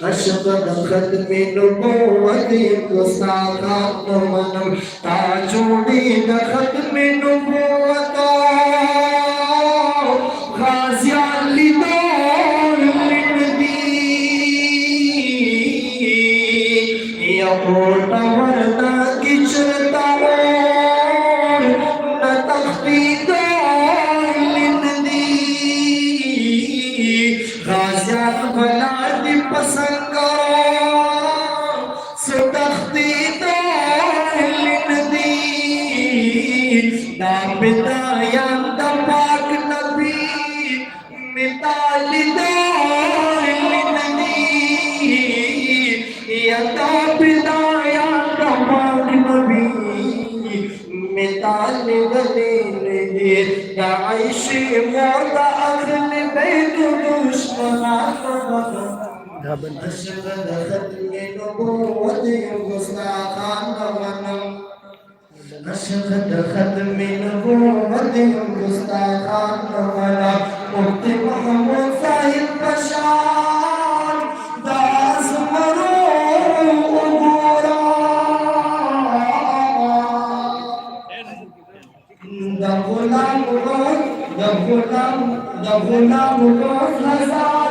अशफद खत्म नबूवत गुस्ताखान मनम ताजुदीन खत्म नबूवत गाज़ी अली दौर लिंदी या कोटा वरदा की चलता न तख्ती दौर लिंदी गाज़ियात बना दी पसंद से तख्ती दौर लिंदी दाबिदाया दबाक नबी मिताली दौर लिंदी या दाबिदाया दबाक नबी मिताली दलीली दाइशी मौला अहल बैत दुश्मना अशफद खत्म नबूवत गुस्ताखान मनम अशफद खत्म नबूवत गुस्ताखान मनम मुफ्ती मोहम्मद साहिब बशार दास मरो उगोरा द गुलाम को हजार